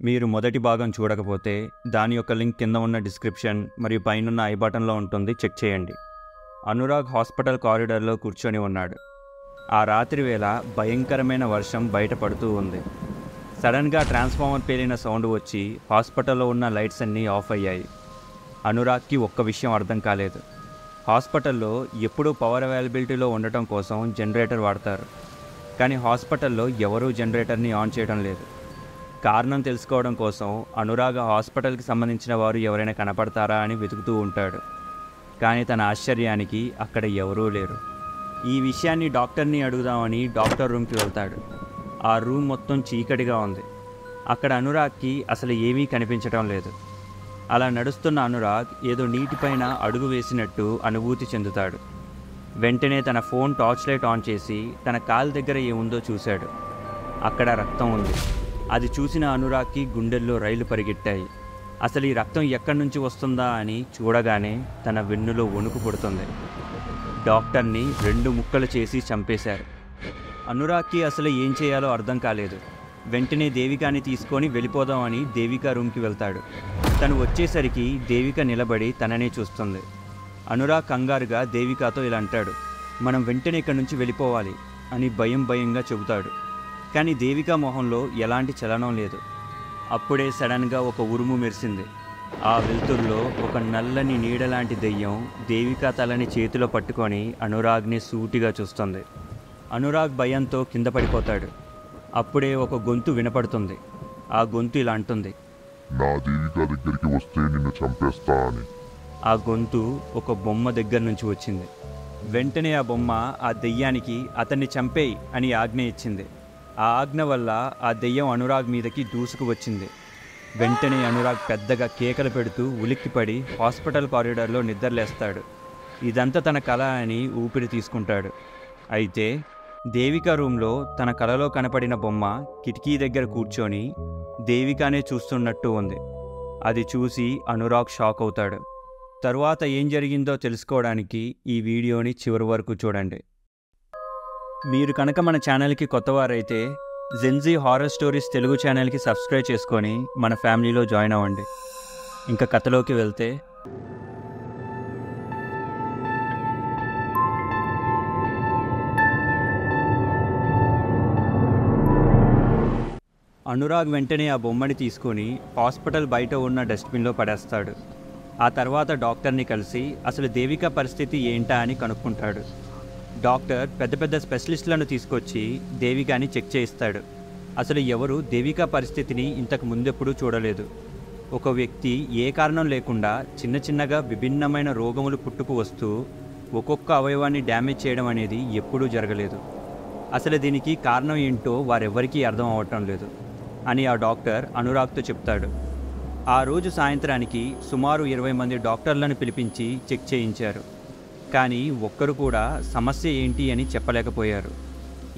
మీరు మొదటి భాగం చూడకపోతే దాని యొక్క లింక్ కింద ఉన్న డిస్క్రిప్షన్ మరియు పైనున్న ఐ బటన్లో ఉంటుంది, చెక్ చేయండి. అనురాగ్ హాస్పిటల్ కారిడార్లో కూర్చొని ఉన్నాడు. ఆ రాత్రి వేళ భయంకరమైన వర్షం బయట పడుతూ ఉంది. సడన్గా ట్రాన్స్ఫార్మర్ పేలిన సౌండ్ వచ్చి హాస్పిటల్లో ఉన్న లైట్స్ అన్నీ ఆఫ్ అయ్యాయి. అనురాగ్కి ఒక్క విషయం అర్థం కాలేదు. హాస్పిటల్లో ఎప్పుడూ పవర్ అవైలబిలిటీలో ఉండటం కోసం జనరేటర్ వాడతారు, కానీ హాస్పిటల్లో ఎవరూ జనరేటర్ని ఆన్ చేయడం లేదు. కారణం తెలుసుకోవడం కోసం అనురాగ్ హాస్పిటల్కి సంబంధించిన వారు ఎవరైనా కనపడతారా అని వెతుకుతూ ఉంటాడు. కానీ తన ఆశ్చర్యానికి అక్కడ ఎవరూ లేరు. ఈ విషయాన్ని డాక్టర్ని అడుగుదామని డాక్టర్ రూమ్కి వెళ్తాడు. ఆ రూమ్ మొత్తం చీకటిగా ఉంది. అక్కడ అనురాగ్కి అసలు ఏమీ కనిపించడం లేదు. అలా నడుస్తున్న అనురాగ్ ఏదో నీటిపైన అడుగు వేసినట్టు అనుభూతి చెందుతాడు. వెంటనే తన ఫోన్ టార్చ్ లైట్ ఆన్ చేసి తన కాలు దగ్గర ఏముందో చూశాడు. అక్కడ రక్తం ఉంది. అది చూసిన అనురాగ్కి గుండెల్లో రైలు పరిగెట్టాయి. అసలు ఈ రక్తం ఎక్కడి నుంచి వస్తుందా అని చూడగానే తన వెన్నులో వణుకు పుడుతుంది. డాక్టర్ని 2 ముక్కలు చేసి చంపేశారు. అనురాగ్కి అసలు ఏం చేయాలో అర్థం కాలేదు. వెంటనే దేవికాని తీసుకొని వెళ్ళిపోదామని దేవికా రూమ్కి వెళ్తాడు. తను వచ్చేసరికి దేవిక నిలబడి తననే చూస్తుంది. అనురాగ్ కంగారుగా దేవికాతో ఇలా అంటాడు, మనం వెంటనే ఇక్కడి నుంచి వెళ్ళిపోవాలి అని భయంగా చెబుతాడు. కానీ దేవికా మొహంలో ఎలాంటి చలనం లేదు. అప్పుడే సడన్గా ఒక ఉరుము మెరిసింది. ఆ వెలుతురులో ఒక నల్లని నీడలాంటి దెయ్యం దేవికా తలని చేతిలో పట్టుకొని అనురాగ్ని సూటిగా చూస్తుంది. అనురాగ్ భయంతో కింద పడిపోతాడు. అప్పుడే ఒక గొంతు వినపడుతుంది. ఆ గొంతు ఇలా అంటుంది, నా దేవిక దగ్గరికి వస్తే నిన్ను చంపేస్తా అని. ఆ గొంతు ఒక బొమ్మ దగ్గర నుంచి వచ్చింది. వెంటనే ఆ బొమ్మ ఆ దెయ్యానికి అతన్ని చంపేయి అని ఆజ్ఞ ఇచ్చింది. ఆ ఆజ్ఞ వల్ల ఆ దెయ్యం అనురాగ్ మీదకి దూసుకు వచ్చింది. వెంటనే అనురాగ్ పెద్దగా కేకలు పెడుతూ ఉలిక్కిపడి హాస్పిటల్ కారిడార్లో నిద్రలేస్తాడు. ఇదంతా తన కళ అని ఊపిరి తీసుకుంటాడు. అయితే దేవిక రూమ్లో తన కలలో కనపడిన బొమ్మ కిటికీ దగ్గర కూర్చొని దేవికానే చూస్తున్నట్టు ఉంది. అది చూసి అనురాగ్ షాక్ అవుతాడు. తరువాత ఏం జరిగిందో తెలుసుకోవడానికి ఈ వీడియోని చివరి వరకు చూడండి. మీరు కనుక మన ఛానల్కి కొత్తవారైతే జెన్జీ హారర్ స్టోరీస్ తెలుగు ఛానల్కి సబ్స్క్రైబ్ చేసుకొని మన ఫ్యామిలీలో జాయిన్ అవ్వండి. ఇంకా కథలోకి వెళ్తే, అనురాగ్ వెంటనే ఆ బొమ్మని తీసుకొని హాస్పిటల్ బయట ఉన్న డస్ట్బిన్లో పడేస్తాడు. ఆ తర్వాత డాక్టర్ని కలిసి అసలు దేవిక పరిస్థితి ఏంటా అని కనుక్కుంటాడు. డాక్టర్ పెద్ద స్పెషలిస్టులను తీసుకొచ్చి దేవికాని చెక్ చేయిస్తాడు. అసలు ఎవరు దేవిక పరిస్థితిని ఇంతకు ముందెప్పుడూ చూడలేదు. ఒక వ్యక్తి ఏ కారణం లేకుండా చిన్నగా విభిన్నమైన రోగములు పుట్టుకు వస్తూ ఒక్కొక్క అవయవాన్ని డ్యామేజ్ చేయడం అనేది ఎప్పుడూ జరగలేదు. అసలు దీనికి కారణం ఏంటో వారెవ్వరికీ అర్థం అవ్వటం లేదు అని ఆ డాక్టర్ అనురాగ్తో చెప్తాడు. ఆ రోజు సాయంత్రానికి సుమారు 20 మంది డాక్టర్లను పిలిపించి చెక్ చేయించారు. కానీ ఒక్కరు కూడా సమస్య ఏంటి అని చెప్పలేకపోయారు.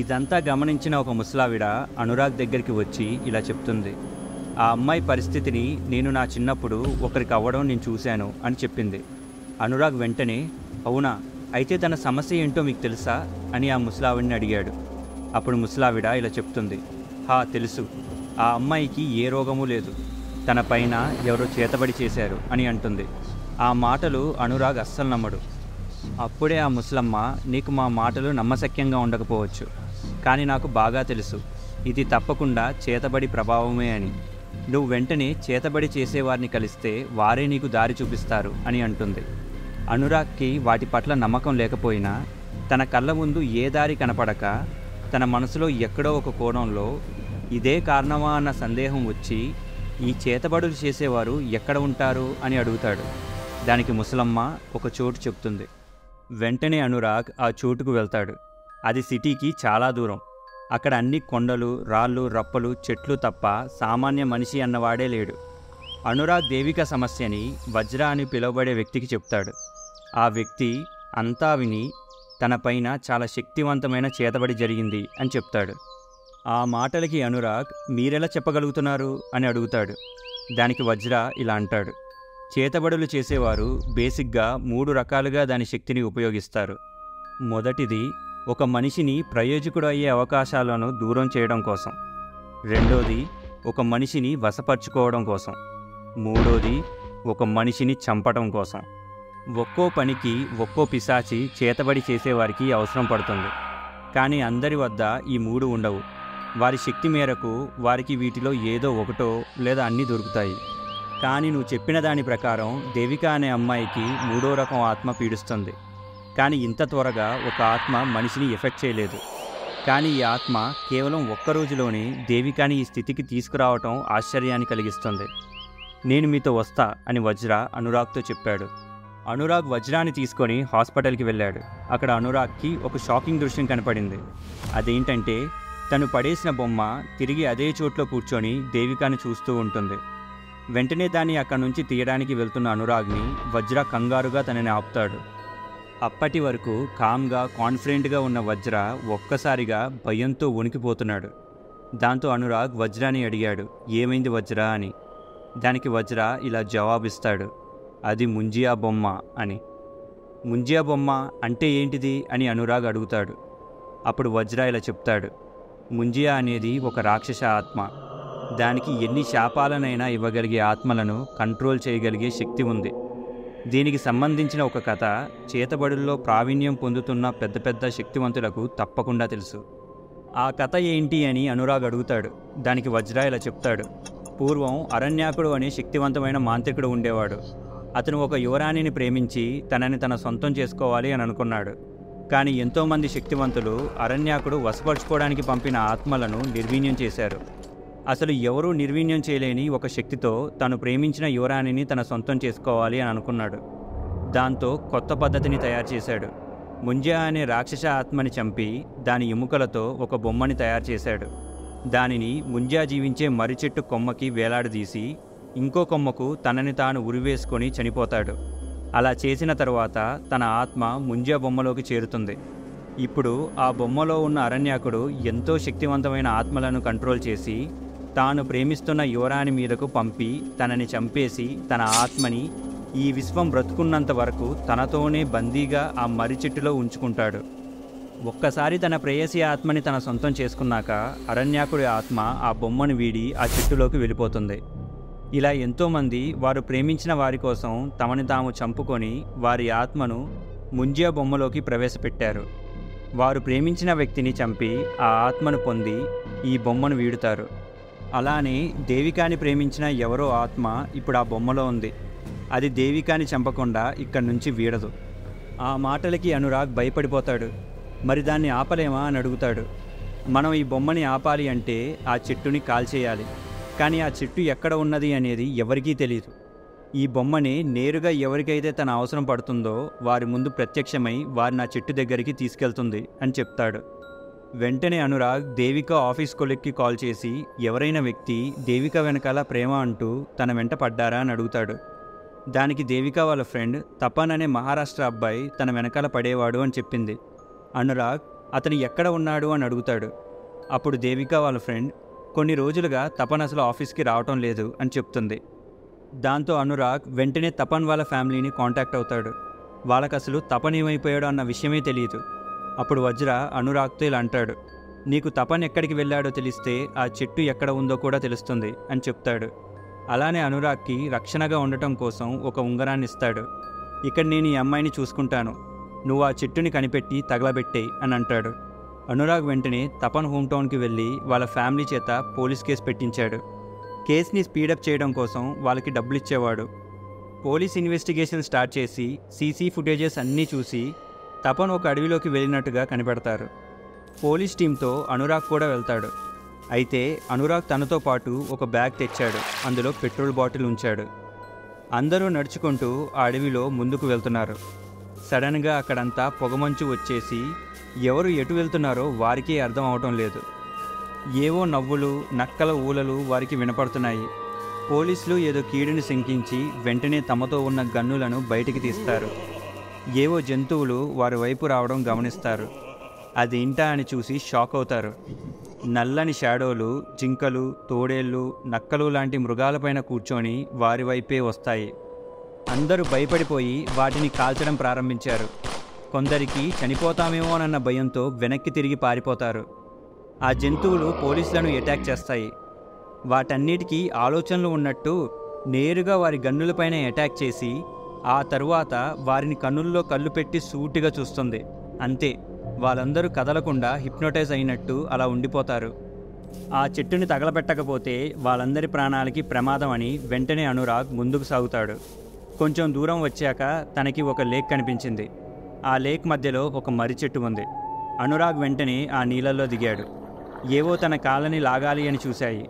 ఇదంతా గమనించిన ఒక ముసలావిడ అనురాగ్ దగ్గరికి వచ్చి ఇలా చెప్తుంది, ఆ అమ్మాయి పరిస్థితిని నేను నా చిన్నప్పుడు ఒకరికి అవ్వడం నేను చూశాను అని చెప్పింది. అనురాగ్ వెంటనే, అవునా, అయితే తన సమస్య ఏంటో మీకు తెలుసా అని ఆ ముసలావిడిని అడిగాడు. అప్పుడు ముసలావిడ ఇలా చెప్తుంది, తెలుసు, ఆ అమ్మాయికి ఏ రోగమూ లేదు, తన పైన ఎవరో చేతబడి చేశారు అని అంటుంది. ఆ మాటలు అనురాగ్ అస్సలు నమ్మడు. అప్పుడే ఆ ముసలమ్మ, నీకు మా మాటలు నమ్మశక్యంగా ఉండకపోవచ్చు, కానీ నాకు బాగా తెలుసు ఇది తప్పకుండా చేతబడి ప్రభావమే అని. నువ్వు వెంటనే చేతబడి చేసేవారిని కలిస్తే వారే నీకు దారి చూపిస్తారు అని అంటుంది. అనురాగ్కి వాటి పట్ల నమ్మకం లేకపోయినా తన కళ్ళ ముందు ఏ దారి కనపడక తన మనసులో ఎక్కడో ఒక కోణంలో ఇదే కారణమా అన్న సందేహం వచ్చి ఈ చేతబడులు చేసేవారు ఎక్కడ ఉంటారు అని అడుగుతాడు. దానికి ముసలమ్మ ఒక చోటు చెప్తుంది. వెంటనే అనురాగ్ ఆ చోటుకు వెళ్తాడు. అది సిటీకి చాలా దూరం. అక్కడ అన్ని కొండలు, రాళ్ళు, రప్పలు, చెట్లు తప్ప సామాన్య మనిషి అన్నవాడే లేడు. అనురాగ్ దేవిక సమస్యని వజ్ర అని పిలువబడే వ్యక్తికి చెప్తాడు. ఆ వ్యక్తి అంతా విని తన పైన చాలా శక్తివంతమైన చేతబడి జరిగింది అని చెప్తాడు. ఆ మాటలకి అనురాగ్, మీరెలా చెప్పగలుగుతున్నారు అని అడుగుతాడు. దానికి వజ్ర ఇలా అంటాడు, చేతబడులు చేసేవారు బేసిక్గా 3 రకాలుగా దాని శక్తిని ఉపయోగిస్తారు. మొదటిది ఒక మనిషిని ప్రయోజకుడు అయ్యే అవకాశాలను దూరం చేయడం కోసం. రెండోది ఒక మనిషిని వశపరుచుకోవడం కోసం. మూడోది ఒక మనిషిని చంపటం కోసం. ఒక్కో పనికి ఒక్కో పిశాచి చేతబడి చేసేవారికి అవసరం పడుతుంది. కానీ అందరి వద్ద ఈ మూడు ఉండవు. వారి శక్తి మేరకు వారికి వీటిలో ఏదో ఒకటో లేదా అన్నీ దొరుకుతాయి. కానీ నువ్వు చెప్పిన దాని ప్రకారం దేవిక అనే అమ్మాయికి మూడో రకం ఆత్మ పీడిస్తుంది. కానీ ఇంత త్వరగా ఒక ఆత్మ మనిషిని ఎఫెక్ట్ చేయలేదు. కానీ ఈ ఆత్మ కేవలం ఒక్క రోజులోనే దేవికాని ఈ స్థితికి తీసుకురావటం ఆశ్చర్యాన్ని కలిగిస్తుంది. నేను మీతో వస్తా అని వజ్ర అనురాగ్తో చెప్పాడు. అనురాగ్ వజ్రాన్ని తీసుకొని హాస్పిటల్కి వెళ్ళాడు. అక్కడ అనురాగ్కి ఒక షాకింగ్ దృశ్యం కనపడింది. అదేంటంటే తను పడేసిన బొమ్మ తిరిగి అదే చోట్లో కూర్చొని దేవికాని చూస్తూ ఉంటుంది. వెంటనే దాన్ని అక్కడి నుంచి తీయడానికి వెళ్తున్న అనురాగ్ని వజ్ర కంగారుగా తనని ఆపుతాడు. అప్పటి వరకు కామ్గా కాన్ఫిడెంట్గా ఉన్న వజ్ర ఒక్కసారిగా భయంతో వణికిపోతున్నాడు. దాంతో అనురాగ్ వజ్రాని అడిగాడు, ఏమైంది వజ్ర అని. దానికి వజ్ర ఇలా జవాబిస్తాడు, అది ముంజియా బొమ్మ అని. ముంజియా బొమ్మ అంటే ఏంటిది అని అనురాగ్ అడుగుతాడు. అప్పుడు వజ్ర ఇలా చెప్తాడు, ముంజియా అనేది ఒక రాక్షస ఆత్మ. దానికి ఎన్ని శాపాలనైనా ఇవ్వగలిగే ఆత్మలను కంట్రోల్ చేయగలిగే శక్తి ఉంది. దీనికి సంబంధించిన ఒక కథ చేతబడుల్లో ప్రావీణ్యం పొందుతున్న పెద్ద పెద్ద శక్తివంతులకు తప్పకుండా తెలుసు. ఆ కథ ఏంటి అని అనురాగ్ అడుగుతాడు. దానికి వజ్ర ఇలా చెప్తాడు, పూర్వం అరణ్యాకుడు అనే శక్తివంతమైన మాంత్రికుడు ఉండేవాడు. అతను ఒక యువరాణిని ప్రేమించి తనని తన సొంతం చేసుకోవాలి అని అనుకున్నాడు. కానీ ఎంతోమంది శక్తివంతులు అరణ్యాకుడు వశపరుచుకోవడానికి పంపిన ఆత్మలను నిర్వీర్యం చేశారు. అసలు ఎవరూ నిర్వీర్యం చేయలేని ఒక శక్తితో తను ప్రేమించిన యువరాణిని తన సొంతం చేసుకోవాలి అని అనుకున్నాడు. దాంతో కొత్త పద్ధతిని తయారు చేశాడు. ముంజియా అనే రాక్షస ఆత్మని చంపి దాని ఎముకలతో ఒక బొమ్మని తయారు చేశాడు. దానిని ముంజియా జీవించే మర్రి చెట్టు కొమ్మకి వేలాడదీసి ఇంకో కొమ్మకు తనని తాను ఉరివేసుకొని చనిపోతాడు. అలా చేసిన తర్వాత తన ఆత్మ ముంజియా బొమ్మలోకి చేరుతుంది. ఇప్పుడు ఆ బొమ్మలో ఉన్న అరణ్యాకుడు ఎంతో శక్తివంతమైన ఆత్మలను కంట్రోల్ చేసి తాను ప్రేమిస్తున్న యువరాణి మీదకు పంపి తనని చంపేసి తన ఆత్మని ఈ విశ్వం బ్రతుకున్నంత వరకు తనతోనే బందీగా ఆ మర్రి చెట్టులో ఉంచుకుంటాడు. ఒక్కసారి తన ప్రేయసి ఆత్మని తన సొంతం చేసుకున్నాక అరణ్యాకుడి ఆత్మ ఆ బొమ్మను వీడి ఆ చెట్టులోకి వెళ్ళిపోతుంది. ఇలా ఎంతోమంది వారు ప్రేమించిన వారి కోసం తమని తాము చంపుకొని వారి ఆత్మను ముంజియా బొమ్మలోకి ప్రవేశపెట్టారు. వారు ప్రేమించిన వ్యక్తిని చంపి ఆ ఆత్మను పొంది ఈ బొమ్మను వీడుతారు. అలానే దేవికాని ప్రేమించిన ఎవరో ఆత్మ ఇప్పుడు ఆ బొమ్మలో ఉంది. అది దేవికాని చంపకుండా ఇక్కడి నుంచి వీడదు. ఆ మాటలకి అనురాగ్ భయపడిపోతాడు. మరి దాన్ని ఆపలేమా అని అడుగుతాడు. మనం ఈ బొమ్మని ఆపాలి అంటే ఆ చెట్టుని కాల్చేయాలి. కానీ ఆ చెట్టు ఎక్కడ ఉన్నది అనేది ఎవరికీ తెలియదు. ఈ బొమ్మని నేరుగా ఎవరికైతే తన అవసరం పడుతుందో వారి ముందు ప్రత్యక్షమై వారిని ఆ చెట్టు దగ్గరికి తీసుకెళ్తుంది అని చెప్తాడు. వెంటనే అనురాగ్ దేవిక ఆఫీస్ కొలీగ్కి కాల్ చేసి ఎవరైనా వ్యక్తి దేవిక వెనకాల ప్రేమ అంటూ తన వెంట పడ్డారా అని అడుగుతాడు. దానికి దేవిక వాళ్ళ ఫ్రెండ్ తపన్ అనే మహారాష్ట్ర అబ్బాయి తన వెనకాల పడేవాడు అని చెప్పింది. అనురాగ్ అతను ఎక్కడ ఉన్నాడు అని అడుగుతాడు. అప్పుడు దేవిక వాళ్ళ ఫ్రెండ్ కొన్ని రోజులుగా తపన్ అసలు ఆఫీస్కి రావటం లేదు అని చెప్తుంది. దాంతో అనురాగ్ వెంటనే తపన్ వాళ్ళ ఫ్యామిలీని కాంటాక్ట్ అవుతాడు. వాళ్ళకు అసలు తపన్ ఏమైపోయాడు అన్న విషయమే తెలియదు. అప్పుడు వజ్ర అనురాగ్తో ఇలా అంటాడు, నీకు తపన్ ఎక్కడికి వెళ్ళాడో తెలిస్తే ఆ చెట్టు ఎక్కడ ఉందో కూడా తెలుస్తుంది అని చెప్తాడు. అలానే అనురాగ్కి రక్షణగా ఉండటం కోసం ఒక ఉంగరాన్ని ఇస్తాడు. ఇక్కడ నేను ఈ అమ్మాయిని చూసుకుంటాను, నువ్వు ఆ చెట్టుని కనిపెట్టి తగలబెట్టేయి అని అంటాడు. అనురాగ్ వెంటనే తపన్ హోమ్ టౌన్కి వెళ్ళి వాళ్ళ ఫ్యామిలీ చేత పోలీస్ కేసు పెట్టించాడు. కేసుని స్పీడప్ చేయడం కోసం వాళ్ళకి డబ్బులు ఇచ్చేవాడు. పోలీస్ ఇన్వెస్టిగేషన్ స్టార్ట్ చేసి సీసీ ఫుటేజెస్ అన్నీ చూసి తపన్ ఒక అడవిలోకి వెళ్ళినట్టుగా కనిపెడతారు. పోలీస్ టీంతో అనురాగ్ కూడా వెళ్తాడు. అయితే అనురాగ్ తనతో పాటు ఒక బ్యాగ్ తెచ్చాడు. అందులో పెట్రోల్ బాటిల్ ఉంచాడు. అందరూ నడుచుకుంటూ ఆ అడవిలో ముందుకు వెళ్తున్నారు. సడన్గా అక్కడంతా పొగమంచు వచ్చేసి ఎవరు ఎటు వెళ్తున్నారో వారికే అర్థం అవటం లేదు. ఏవో నవ్వులు నక్కల ఊలలు వారికి వినపడుతున్నాయి. పోలీసులు ఏదో కీడుని శంకించి వెంటనే తమతో ఉన్న గన్నులను బయటికి తీస్తారు. ఏవో జంతువులు వారి వైపు రావడం గమనిస్తారు. అదేంటా అని చూసి షాక్ అవుతారు. నల్లని షాడోలు, జింకలు, తోడేళ్ళు, నక్కలు లాంటి మృగాలపైన కూర్చొని వారి వైపే వస్తాయి. అందరూ భయపడిపోయి వాటిని కాల్చడం ప్రారంభించారు. కొందరికి చనిపోతామేమోనన్న భయంతో వెనక్కి తిరిగి పారిపోతారు. ఆ జంతువులు పోలీసులను అటాక్ చేస్తాయి. వాటన్నిటికీ ఆలోచనలు ఉన్నట్టు నేరుగా వారి గన్నులపైన అటాక్ చేసి ఆ తరువాత వారిని కన్నుల్లో కళ్ళు పెట్టి సూటిగా చూస్తుంది. అంతే, వాళ్ళందరూ కదలకుండా హిప్నోటైజ్ అయినట్టు అలా ఉండిపోతారు. ఆ చెట్టుని తగలపెట్టకపోతే వాళ్ళందరి ప్రాణాలకి ప్రమాదం అని వెంటనే అనురాగ్ ముందుకు సాగుతాడు. కొంచెం దూరం వచ్చాక తనకి ఒక లేక్ కనిపించింది. ఆ లేక్ మధ్యలో ఒక మర్రి చెట్టు ఉంది. అనురాగ్ వెంటనే ఆ నీళ్ళల్లో దిగాడు. ఏవో తన కాళ్ళని లాగాలి అని చూశాయి,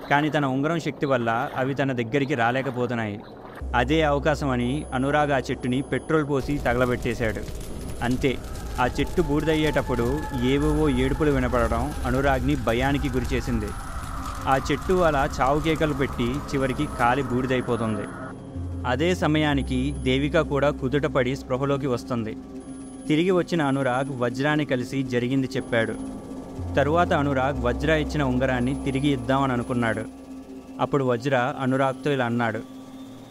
కానీ తన ఉంగరం శక్తి వల్ల అవి తన దగ్గరికి రాలేకపోతున్నాయి. అదే అవకాశం అని అనురాగ్ ఆ చెట్టుని పెట్రోల్ పోసి తగలబెట్టేశాడు. అంతే, ఆ చెట్టు బూడిదయ్యేటప్పుడు ఏవేవో ఏడుపులు వినపడడం అనురాగ్ని భయానికి గురిచేసింది. ఆ చెట్టు అలా చావు కేకలు పెట్టి చివరికి కాలి బూడిదైపోతుంది. అదే సమయానికి దేవిక కూడా కుదుటపడి స్పృహలోకి వస్తుంది. తిరిగి వచ్చిన అనురాగ్ వజ్రాన్ని కలిసి జరిగింది చెప్పాడు. తరువాత అనురాగ్ వజ్ర ఇచ్చిన ఉంగరాన్ని తిరిగి ఇద్దామని అనుకున్నాడు. అప్పుడు వజ్ర అనురాగ్తో ఇలా అన్నాడు,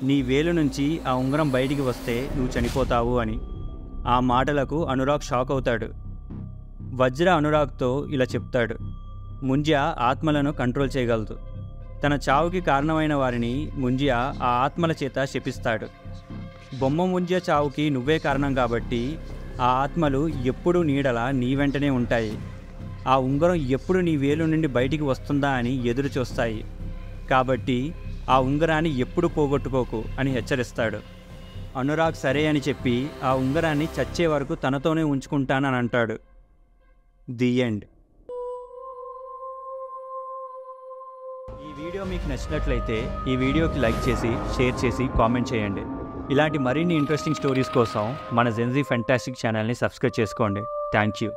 నీ వేలు నుంచి ఆ ఉంగరం బయటికి వస్తే నువ్వు చనిపోతావు అని. ఆ మాటలకు అనురాగ్ షాక్ అవుతాడు. వజ్ర అనురాగ్తో ఇలా చెప్తాడు, ముంజియా ఆత్మలను కంట్రోల్ చేయగలదు. తన చావుకి కారణమైన వారిని ముంజియా ఆ ఆత్మల చేత శపిస్తాడు. బొమ్మ ముంజియా చావుకి నువ్వే కారణం కాబట్టి ఆ ఆత్మలు ఎప్పుడూ నీడలా నీ వెంటనే ఉంటాయి. ఆ ఉంగరం ఎప్పుడు నీ వేలు నుండి బయటికి వస్తుందా అని ఎదురు చూస్తాయి. కాబట్టి ఆ ఉంగరాన్ని ఎప్పుడు పోగొట్టుకోకు అని హెచ్చరిస్తాడు. అనురాగ్ సరే అని చెప్పి ఆ ఉంగరాన్ని చచ్చే వరకు తనతోనే ఉంచుకుంటానని అంటాడు. The end. ఈ వీడియో మీకు నచ్చినట్లయితే ఈ వీడియోకి లైక్ చేసి షేర్ చేసి కామెంట్ చేయండి. ఇలాంటి మరిన్ని ఇంట్రెస్టింగ్ స్టోరీస్ కోసం మన జెన్జీ ఫెంటాస్టిక్ ఛానల్ని సబ్స్క్రైబ్ చేసుకోండి. Thank you.